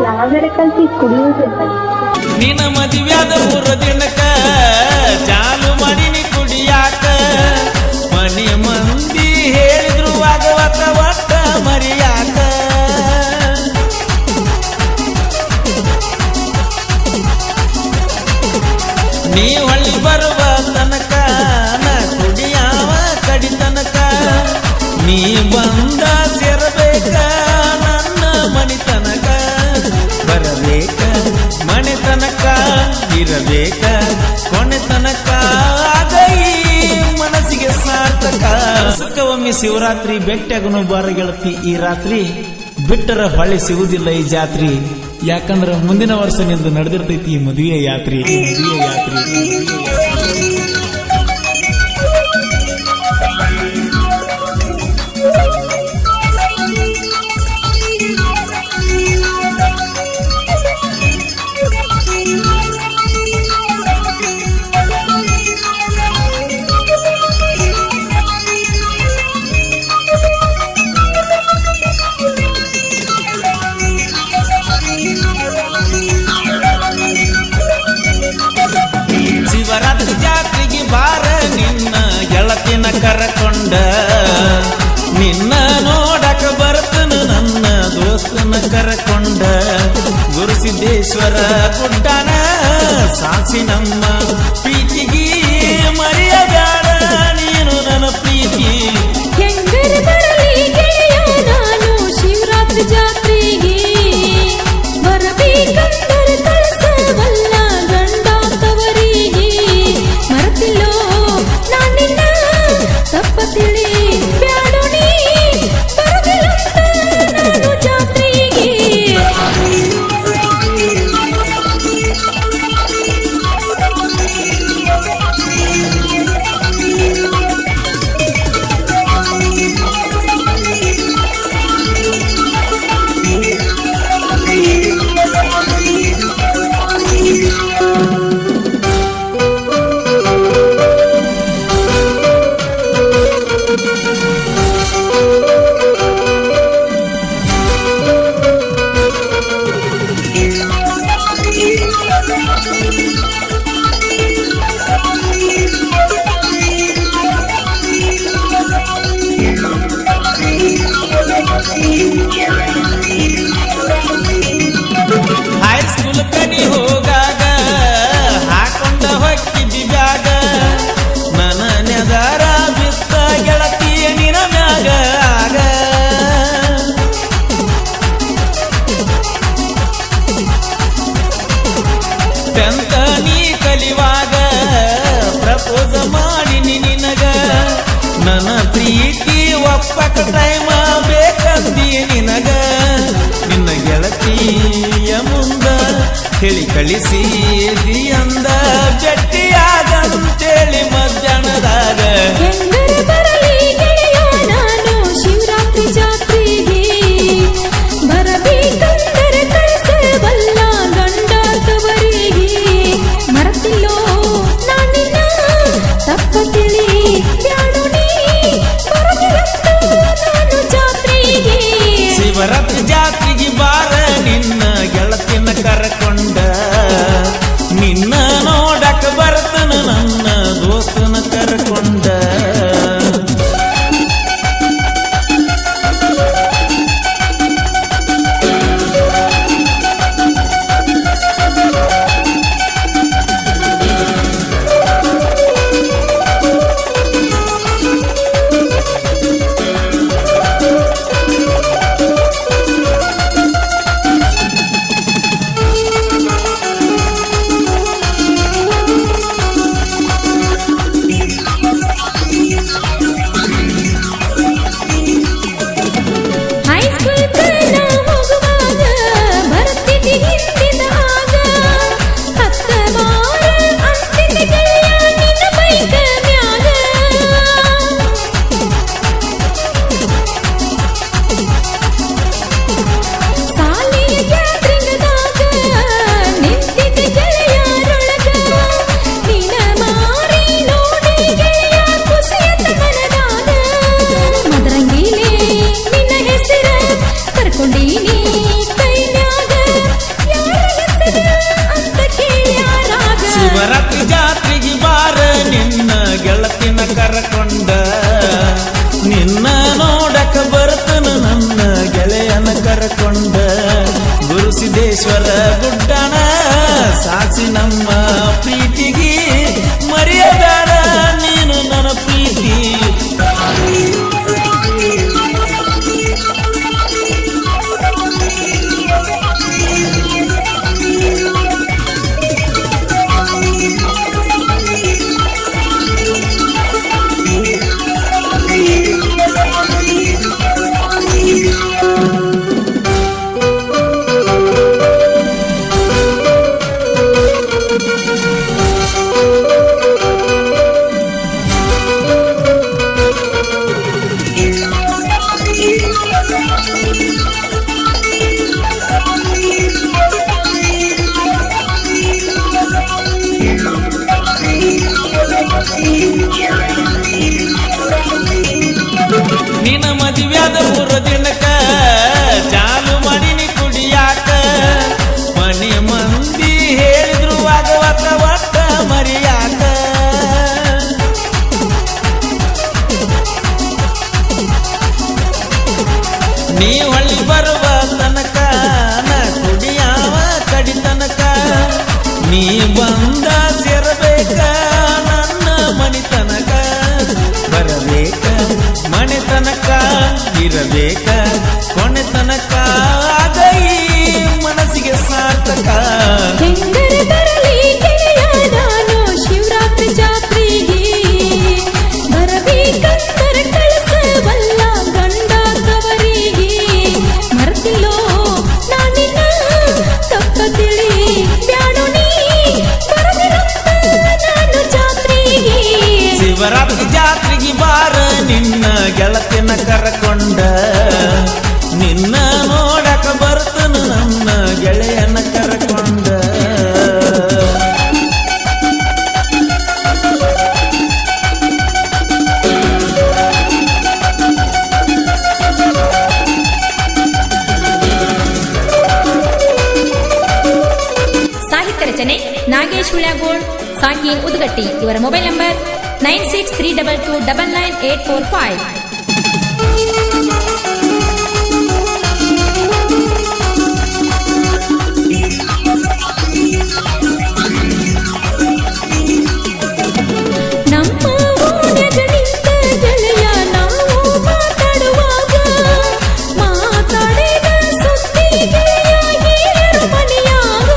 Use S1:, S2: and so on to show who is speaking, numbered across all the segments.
S1: ಯಾವ್ದಾರ ಕಲ್ತಿ ಕುಡಿಯುವುದಿಲ್ಲ.
S2: ನಿನ್ನ ಮದುವ್ಯಾದ ಮೂರು ದಿನಕ್ಕ ಚಾಲು ಮಾಡಿನಿ ಕುಡಿಯಾಕ. ಮನೆ ಮಂದಿ ಹೇಳಿದ್ರು ಆಗವತ್ತ ಒಟ್ಟ ಮರಿಯಾಕ. ನೀ ಹೊಳ್ಳಿ ಬರುವ ತನಕ ನ ಕುಡಿಯಾವ ಕಡಿತನಕ. ನೀ ಬಂದ ಸೇರಬೇಕ ನನ್ನ ಮನಿತನಕ. ಬರಬೇಕ ಮನೆತನಕ, ಇರಬೇಕ ಕೊನೆತನಕ. ಆಗ ಈ ಮನಸ್ಸಿಗೆ ಸಾರ್ಥಕ. ಸುಖವೊಮ್ಮೆ ಶಿವರಾತ್ರಿ ಬೆಟ್ಟಗನು ಬಾರ ಗೆಳತಿ ಈ ರಾತ್ರಿ. ಬಿಟ್ಟರ ಹೊಳೆ ಸಿಗುವುದಿಲ್ಲ ಈ ಜಾತ್ರಿ. ಯಾಕಂದ್ರ ಮುಂದಿನ ವರ್ಷ ನಿಂದು ನಡೆದಿರ್ತೈತಿ ಈ ಮದುವೆ ಯಾತ್ರಿ. ಶಿವರಾತ್ರಿ ಜಾತ್ರೆಗೆ ಬಾರ ನಿನ್ನ ಗೆಳತಿನ ಕರಕೊಂಡ. ನಿನ್ನ ನೋಡಕ ಬರ್ತನ ನನ್ನ ದೋಸ್ತನ ಕರಕೊಂಡ. ಗುರುಸಿದ್ದೇಶ್ವರ ಗುಡ್ಡನ ಸಾಕ್ಷಿ ನಮ್ಮ ಪ್ರೀತಿಗೆ ಮರೆಯಬೇಡ ನೀನು ನನ್ನ ಪ್ರೀತಿ.
S3: ನಾನು ಶಿವರಾತ್ರಿ ಜಾತ್ರೆಗೆ ಬರಬೇಕಂದರೆ ಕಳಸವಲ್ಲ ಗಂಡ ತವರಿಗೆ. ಮರತಿಲ್ಲೋ ನಾನಿನ್ನ ತಪ್ಪ ತಿಳಿ ಬ್ಯಾಡೋ ನೀ ಬರದಿಲ್ಲಂತ ನಾನು ಜಾತ್ರೆಗೆ.
S2: ಹೈಸ್ಕೂಲ್ ಕನಿ ಹೋಗಾಗ ಹಾಕೊಂಡ ಹೊಕ್ಕಿದ್ದಿ ಬ್ಯಾಗ. ನನ್ನ ನೆದರ ಬಿತ್ತ ಗೆಳತಿಯ ನಿನ ಮ್ಯಾಗ ಆಗ. ಟೆಂತ ನೀ ಕಲಿವಾಗ ಪ್ರಪೋಸ ಮಾಡಿನಿ ನಿನಗ. ನನ್ನ ಪ್ರೀತಿ ಒಪ್ಪಕ ಟೈಮ ಬೇಕಂದಿ ನಿನಗ. ನಿನ್ನ ಗೆಳತಿಯ ಮುಂದ ಹೇಳಿ ಕಳಿಸಿದಿ ಅಂದ ಭೆಟ್ಟಿಯಾಗಂತೇಳಿ ಮಧ್ಯಾಹ್ನದಾಗ.
S3: ನಾನು ಶಿವರಾತ್ರಿ ಜಾತ್ರೆಗೆ ಬರಬೇಕಂದರೆ ಕಳಸವಲ್ಲ ಗಂಡ ತವರಿಗೆ. ಮರತಿಲ್ಲೋ ನಾನಿನ್ನ ತಪ್ಪ ತಿಳಿ ಬ್ಯಾಡೋ ನೀ ಬರದಿಲ್ಲಂತ ನಾನು ಜಾತ್ರೆಗೆ.
S2: ಶಿವರಾತ್ರಿ ಜಾತ್ರೆಗೆ ಬಾರ ನಿನ್ನ ಗೆಳತಿನ ಕರಕೊಂಡ. ನಿನ್ನ ನೋಡಕ ಬರ್ತನ ನನ್ನ ದೋಸ್ತನ ಕರಕೊಂಡ. ಗುರುಸಿದ್ದೇಶ್ವರ ಗುಡ್ಡಣ ಸಾಕ್ಷಿ ನಮ್ಮ ಪ್ರೀತಿಗೆ ಮರೆಯಬೇಡ ನೀನು ನನ್ನ ಪ್ರೀತಿ. ನಿನ್ನ ಮದುವ್ಯಾದ 3 ದಿನಕ್ಕ ಚಾಲು ಮಾಡಿನಿ ಕುಡಿಯಾಕ. ಮನೆ ಮಂದಿ ಹೇಳಿದ್ರು ಆಗವತ್ತ ಒಟ್ಟ ಮರಿಯಾಕ. ನೀ ಹೊಳ್ಳಿ ಬರುವ ತನಕ ನ ಕುಡಿಯಾವ ಕಡಿತನಕ. ನೀ ಬಂದ ಸೇರಬೇಕ ನನ್ನ ಮನಿತನಕ. ಬರಬೇಕ ಮನೆ ತನಕ ಇರಬೇಕ ಕೊನೆ ತನಕ. ಆಗ ಈ ಮನಸ್ಸಿಗೆ ಸಾರ್ಥಕ.
S3: ಹೆಂಗರ ಬರಲಿ ಗೆಳೆಯ ನಾನು ಶಿವರಾತ್ರಿ ಜಾತ್ರೆಗೆ. ಬರಬೇಕಂತರ ಕಳಿಸಬಲ್ಲ ಗಂಡ ತವರಿಗೆ. ಮರ್ತಿಲ್ಲೋ ನಾನಿನ್ನ ತಪ್ಪ ತಿಳಿ ಬ್ಯಾಡು ನೀ ಬರದಿರಂತ ನಾನು ಜಾತ್ರೆಗೆ.
S2: ಶಿವರಾತ್ರಿ ಜಾತ್ರೆಗೆ ಬಾರ ನಿನ್ನ ಗೆಳತಿನ ಕರಕೊಂಡ. ನಿನ್ನ ನೋಡಕ ಬರ್ತನು ನನ್ನ ಗೆಳೆಯನ ಕರಕೊಂಡ.
S3: ಸಾಹಿತ್ಯ ರಚನೆ ನಾಗೇಶ್ ಹುಳ್ಯಾಗೋಳ್, ಸಾಕಿ ಉದ್ಗಟ್ಟಿ. ಇವರ ಮೊಬೈಲ್ ನಂಬರ್ 9632299845. ನಮ್ಮ ಓಣ್ಯಾಗ ನಿಂತ ಗೆಳೆಯ ನಾವು ಮಾತಾಡುವಾಗ ಮಾತಾಡಿದ ಸುದ್ದಿ ಗೆಳೆಯ ಹಿರಿಯರ ಮನೆಯಾಗ.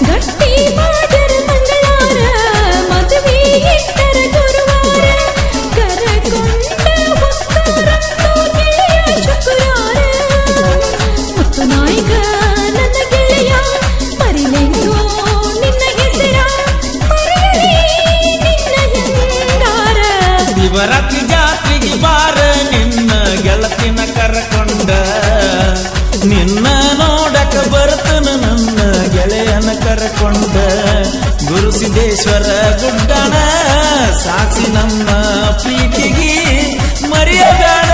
S3: ಗಟ್ಟಿ ಮಾಡರ ಮಂಗಳಾರ ಮದುವೆ ಇಟ್ಟರ ಗುರುವಾರ. ಕರಕೊಂಡ ಹೊತ್ತಾರಂತೋ ಗೆಳೆಯ ಶುಕ್ರವಾರ. ಮತ್ತು ನಾಯಕ ನನ್ನ ಗೆಳೆಯ ಮರಿಲೆಂಗೋ ನಿನ್ನ ಹೆಸರ. ಮರೆಯಲಿ ನಿನ್ನ ಹೆಂಗಾರ.
S2: ಶಿವರಾತ್ರಿ ಜಾತ್ರೆಗೆ ಬಾರ ನಿನ್ನ ಗೆಳತಿನ ಕರಕೊಂಡ. ನಿನ್ನ ನೋಡಕ ಬರ್ತನು ನನ್ನ ಗೆಳೆಯನ ಕರಕೊಂಡ. ಗುರುಸಿದ್ದೇಶ್ವರ ಗುಡ್ಡಣ ಸಾಕ್ಷಿ ನಮ್ಮ ಪ್ರೀತಿಗೆ ಮರೆಯಬೇಡ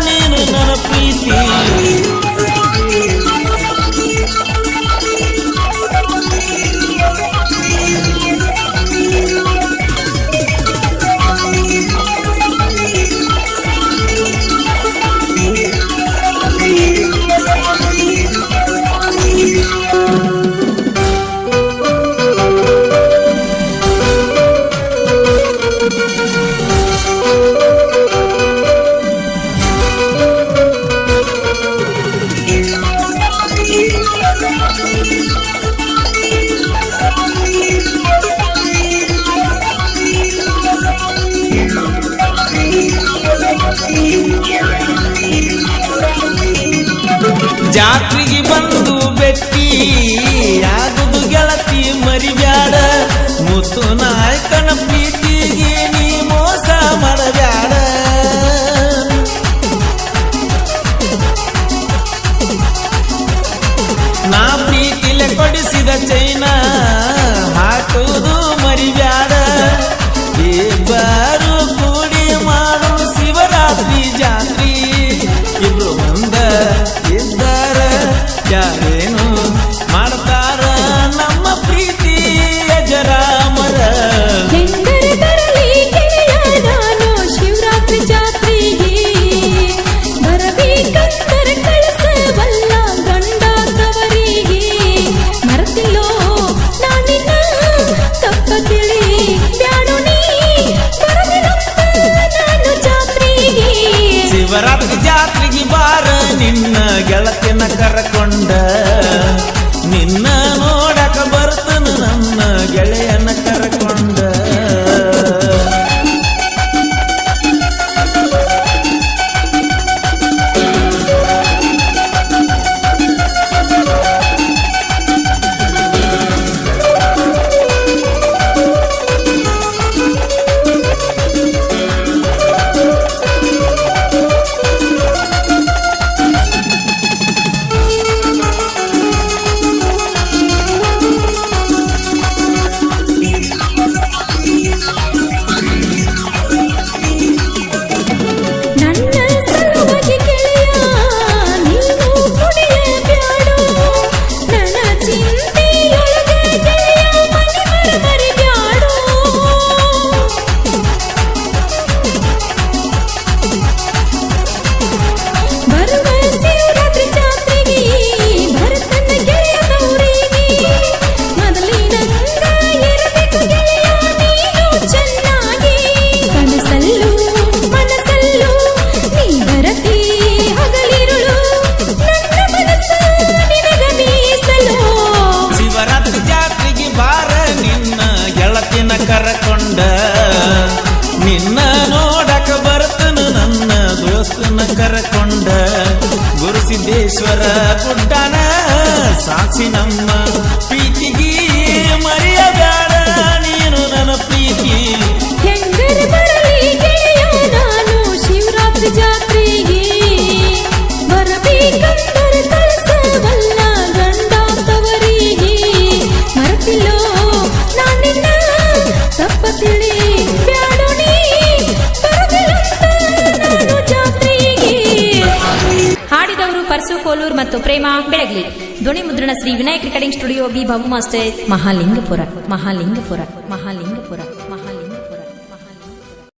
S2: ನೀನು ನನ್ನ ಪ್ರೀತಿ. ಜಾತ್ರೆಗೆ ಬಂದು ಬೆಟ್ಟಿ ಆಗುದು ಗೆಳತಿ ಮರಿಬ್ಯಾಡ. ಮುತ್ತು ನಾಯಕನ ಪ್ರೀತಿಗೆ ನೀ ಮೋಸ ಮಾಡಬ್ಯಾಡ. ನಾ ಪ್ರೀತಿಲೆ ಕೊಡಿಸಿದ ಚೈನ ಹಾಕುವುದು ಮರಿಬ್ಯಾಡ. ಇಬ್ಬರು ಕೂಡಿ ಮಾಡು ಶಿವರಾತ್ರಿ ಜಾತ್ರಿ. ಇಬ್ರು ಮುಂದ ಇದ್ದಾರ ಯಾರೇನು ಮಾಡ್ತಾರ ನಮ್ಮ ಪ್ರೀತಿ ಅಜರಾಮರ. ಶಿವರಾತ್ರಿ ಜಾತ್ರೆಗೆ ಬಾರ ನಿನ್ನ ಗೆಳತಿನ ಕರಕೊಂಡ ನಿನ್ನ ನೋಡಕ ಬರ್ತನ ನನ್ನ ಗೆಳೆಯನ ಕರಕೊಂಡ ಕರಕೊಂಡ ನಿನ್ನ ನೋಡಕ ಬರ್ತನ ನನ್ನ ದೋಸ್ತನ ಕರಕೊಂಡ ಗುರುಸಿದ್ದೇಶ್ವರ ಗುಡ್ಡನ ಸಾಕ್ಷಿ ನಮ್ಮ ಪ್ರೀತಿಗೆ ಮರೆಯಬೇಡ ನೀನು ನನ್ನ ಪ್ರೀತಿ
S3: ಹೆಂಗರ ಬರಲಿ ಗೆಳೆಯ ನಾನು ಶಿವರಾತ್ರಿ ಜಾತ್ರೆಗೆ ಬರಬೇಕಂದರೆ ಕಳಿಸವಲ್ಲ ಗಂಡ ತವರಿಗೆ ಮರೆತಿಲ್ಲೋ ನಾನಿನ್ನ ತಪ್ಪ ತಿಳಿ ಬ್ಯಾಡೋ ನೀ ನಾನು ಜಾತ್ರೆಗೆ. ಹಾಡಿದವರು ಪರಸು ಕೋಲೂರ್ ಮತ್ತು ಪ್ರೇಮ ಬೆಳಗ್ಲಿ. ಧ್ವನಿ ಮುದ್ರಣ Shri Vinayak recording studio B Babu master Mahalingapura.